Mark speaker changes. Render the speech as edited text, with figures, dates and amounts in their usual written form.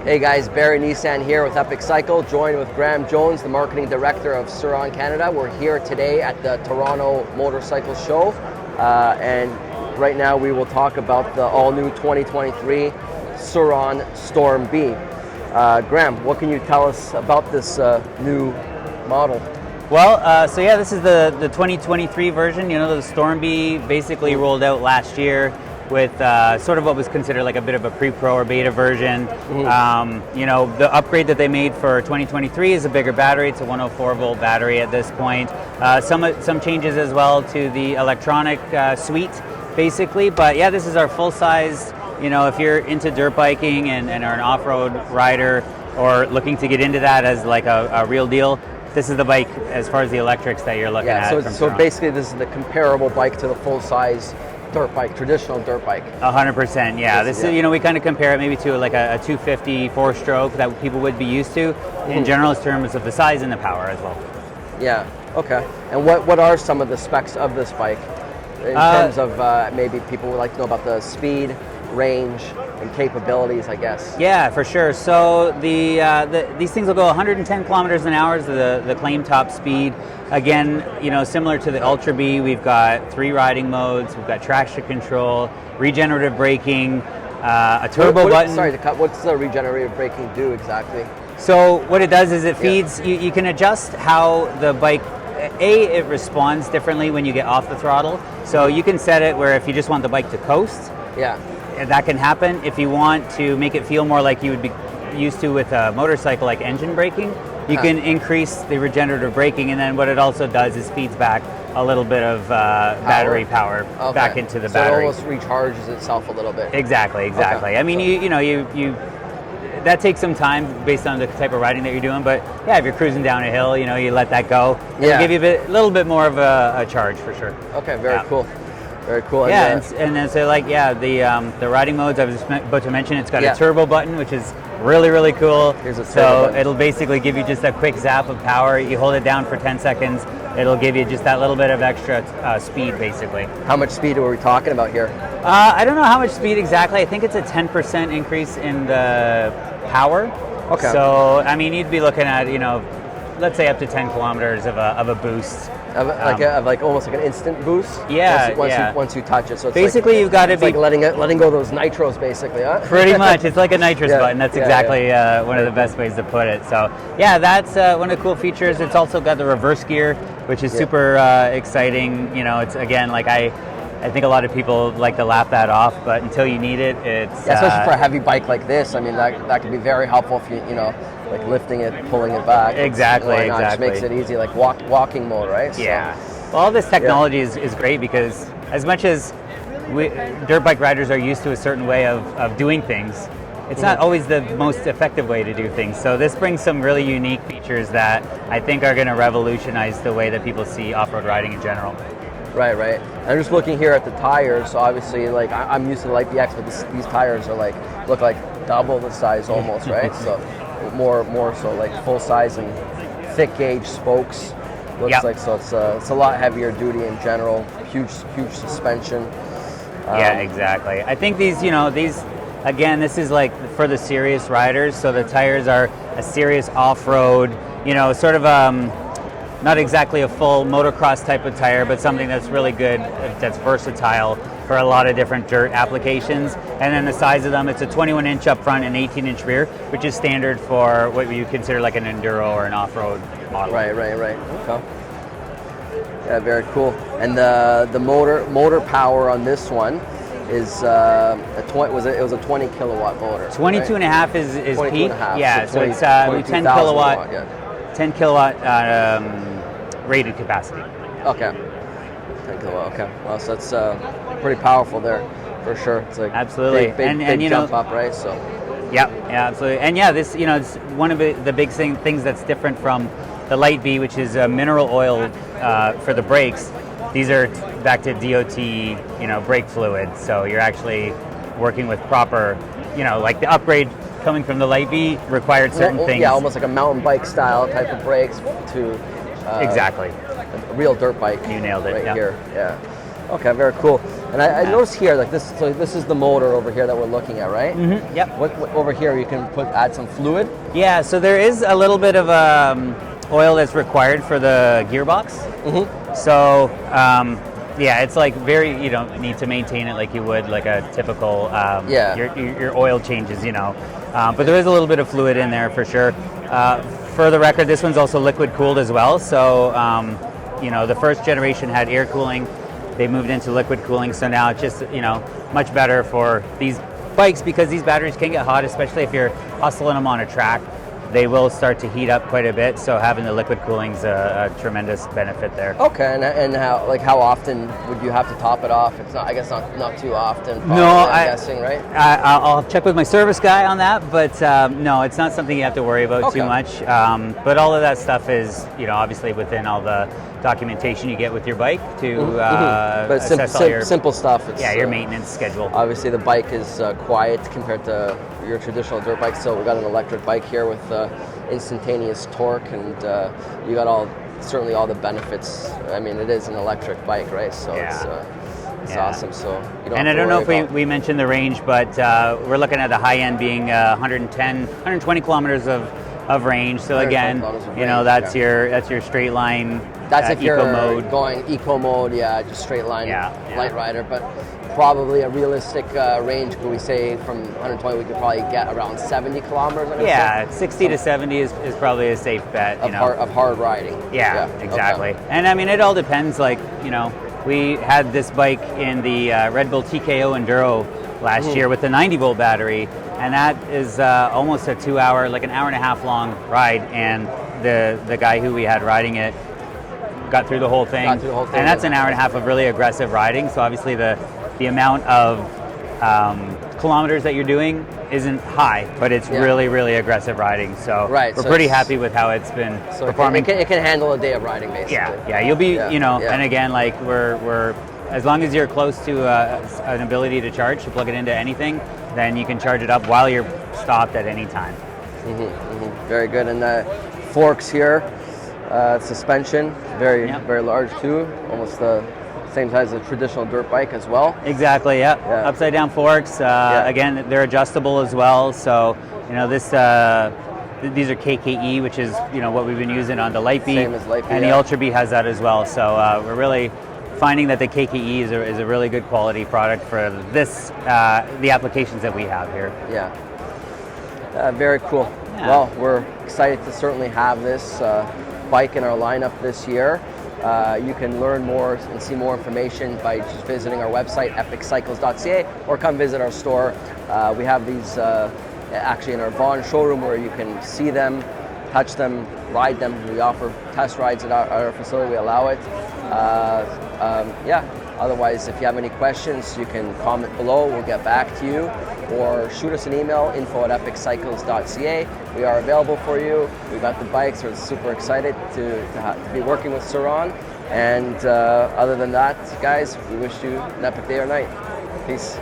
Speaker 1: Hey guys, Barry Nissan here with Epic Cycle, joined with Graham Jones, the Marketing Director of Sur-Ron Canada. We're here today at the Toronto Motorcycle Show, and right now we will talk about the all-new 2023 Sur-Ron Storm Bee. Graham, what can you tell us about this new model?
Speaker 2: Well, so yeah, this is the 2023 version. You know, the Storm Bee basically rolled out last year with sort of what was considered like a bit of a pre-pro or beta version. You know, the upgrade that they made for 2023 is a bigger battery. It's a 104 volt battery at this point. Some changes as well to the electronic suite, basically. But yeah, this is our full size. You know, if you're into dirt biking and are an off-road rider or looking to get into that as like a real deal, this is the bike as far as the electrics that you're looking at.
Speaker 1: So basically this is the comparable bike to the full size dirt bike, traditional dirt bike.
Speaker 2: 100%, yeah. This is, you know, we kind of compare it maybe to like a 250 four-stroke that people would be used to in general terms of the size and the power as well.
Speaker 1: Yeah, okay. And what are some of the specs of this bike in terms of maybe people would like to know about the speed, range, and capabilities, I guess?
Speaker 2: Yeah, for sure. So these things will go 110 kilometers an hour is the claim top speed. Again, you know, similar to the Ultra Bee, we've got 3 riding modes. We've got traction control, regenerative braking, a turbo button.
Speaker 1: Sorry to cut. What's the regenerative braking do exactly?
Speaker 2: So what it does is it feeds. You can adjust how the bike. It responds differently when you get off the throttle. So you can set it where if you just want the bike to coast.
Speaker 1: Yeah.
Speaker 2: That can happen. If you want to make it feel more like you would be used to with a motorcycle, like engine braking, you can increase the regenerative braking, and then what it also does is feeds back a little bit of battery power back into the battery.
Speaker 1: So it almost recharges itself a little bit.
Speaker 2: Exactly.
Speaker 1: Okay.
Speaker 2: I mean, you that takes some time based on the type of riding that you're doing, but yeah, if you're cruising down a hill, you know, you let that go. It'll give you a little bit more of a charge for sure.
Speaker 1: Okay, very cool. Very cool.
Speaker 2: Yeah, and then so like the riding modes I was about to mention, it's got a turbo button, which is really cool.
Speaker 1: Here's a turbo
Speaker 2: button. It'll basically give you just a quick zap of power. You hold it down for 10 seconds, it'll give you just that little bit of extra speed, basically.
Speaker 1: How much speed are we talking about here?
Speaker 2: I don't know how much speed exactly. I think it's a 10% increase in the power. Okay. So I mean, you'd be looking at, you know, let's say up to 10 kilometers of a boost.
Speaker 1: Like almost like an instant boost. Once you touch it. So it's
Speaker 2: basically you've got to be
Speaker 1: like letting go of those nitros, basically, huh?
Speaker 2: Pretty much, it's like a nitrous button. That's exactly one of the best ways to put it. So yeah, that's one of the cool features. It's also got the reverse gear, which is super exciting. You know, it's again like I think a lot of people like to laugh that off, but until you need it, it's
Speaker 1: especially for a heavy bike like this. I mean, that can be very helpful if you know. Like lifting it, pulling it back.
Speaker 2: Exactly.
Speaker 1: It just makes it easy, like walking mode, right?
Speaker 2: Yeah. So, well, all this technology is great because as much as dirt bike riders are used to a certain way of doing things, it's not always the most effective way to do things. So this brings some really unique features that I think are going to revolutionize the way that people see off-road riding in general.
Speaker 1: Right. I'm just looking here at the tires. So obviously, like I'm used to the Light BX, but these tires are look like double the size almost, right? So more so like full size and thick gauge spokes. Looks like so it's a lot heavier duty in general. Huge suspension.
Speaker 2: Yeah, exactly. I think these again, this is like for the serious riders. So the tires are a serious off-road. You know, sort of not exactly a full motocross type of tire, but something that's really good, that's versatile for a lot of different dirt applications. And then the size of them, it's a 21-inch up front and 18-inch rear, which is standard for what you consider like an enduro or an off-road model.
Speaker 1: Right. Okay. Yeah, very cool. And the motor power on this one is it was a 20 kilowatt motor.
Speaker 2: 22 and a half is peak. Yeah, so it's 10 kilowatt. 10 kilowatt rated capacity.
Speaker 1: Okay. 10 kilowatt. Okay. Well, so that's pretty powerful there, for sure. It's like
Speaker 2: absolutely
Speaker 1: big jump up, right? So.
Speaker 2: Yeah, absolutely. And yeah, this it's one of the big things that's different from the Light Bee, which is mineral oil for the brakes. These are back to DOT, brake fluid. So you're actually working with proper, like the upgrade coming from the Light Bee required certain things.
Speaker 1: Yeah, almost like a mountain bike style type of brakes to
Speaker 2: exactly
Speaker 1: a real dirt bike.
Speaker 2: You nailed it.
Speaker 1: Right here. Yeah. Okay, very cool. And I noticed here, like this, so this is the motor over here that we're looking at, right?
Speaker 2: Mm-hmm. Yep.
Speaker 1: What over here you can add some fluid?
Speaker 2: Yeah, so there is a little bit of oil that's required for the gearbox.
Speaker 1: Mm-hmm.
Speaker 2: So yeah, it's like you don't need to maintain it like you would like a typical your oil changes, you know. But there is a little bit of fluid in there for sure. For the record, this one's also liquid cooled as well. So you know, the first generation had air cooling. They moved into liquid cooling, so now it's just, you know, much better for these bikes because these batteries can get hot, especially if you're hustling them on a track. They will start to heat up quite a bit, so having the liquid cooling is a tremendous benefit there.
Speaker 1: Okay, and how often would you have to top it off? It's not, I guess not too often. Probably,
Speaker 2: No,
Speaker 1: I'm guessing, right?
Speaker 2: I'll check with my service guy on that, but no, it's not something you have to worry about too much. But all of that stuff is, you know, obviously within all the documentation you get with your bike to
Speaker 1: but
Speaker 2: assess all your
Speaker 1: simple stuff. It's,
Speaker 2: your maintenance schedule.
Speaker 1: Obviously, the bike is quiet compared to your traditional dirt bike. So we got an electric bike here with instantaneous torque, and you got certainly all the benefits. I mean, it is an electric bike, right? So it's awesome. So you don't.
Speaker 2: And I don't know if we mentioned the range, but we're looking at the high end being 120 kilometers of range. So again, you know, that's your straight line.
Speaker 1: That's if you're
Speaker 2: eco mode.
Speaker 1: going eco mode, just straight line light rider. But probably a realistic range, could we say from 120 we could probably get around 70 kilometers?
Speaker 2: Yeah, 60 to 70 is probably a safe bet.
Speaker 1: Of hard riding.
Speaker 2: Yeah, exactly. Okay. And I mean, it all depends. Like, you know, we had this bike in the Red Bull TKO Enduro last year with the 90 volt battery, and that is almost a 2 hour, like an hour and a half long ride. And the guy who we had riding it got through the whole thing. And that's an hour and a half of really aggressive riding. So obviously the amount of kilometers that you're doing isn't high, but it's really aggressive riding. So we're pretty happy with how it's been performing.
Speaker 1: It can handle a day of riding, basically.
Speaker 2: Yeah, you'll be, you know, and again, like we're as long as you're close to an ability to charge, to plug it into anything, then you can charge it up while you're stopped at any time.
Speaker 1: Very good. And the forks here, suspension, very large too, almost the same size as a traditional dirt bike as well.
Speaker 2: Exactly, yeah. Upside down forks. Again, they're adjustable as well. So, you know, these are KKE, which is, you know, what we've been using on the Light Bee.
Speaker 1: Same as Light Bee,
Speaker 2: and the Ultra Bee has that as well. So we're really finding that the KKE is a really good quality product for the applications that we have here.
Speaker 1: Very cool. Well, we're excited to certainly have this bike in our lineup this year. You can learn more and see more information by just visiting our website, epiccycles.ca, or come visit our store. We have these actually in our Vaughan showroom where you can see them, touch them, ride them. We offer test rides at our facility, we allow it. Otherwise, if you have any questions, you can comment below, we'll get back to you, or shoot us an email, info@epiccycles.ca. We are available for you. We've got the bikes, we're super excited to be working with Sur-Ron. And other than that, guys, we wish you an epic day or night. Peace.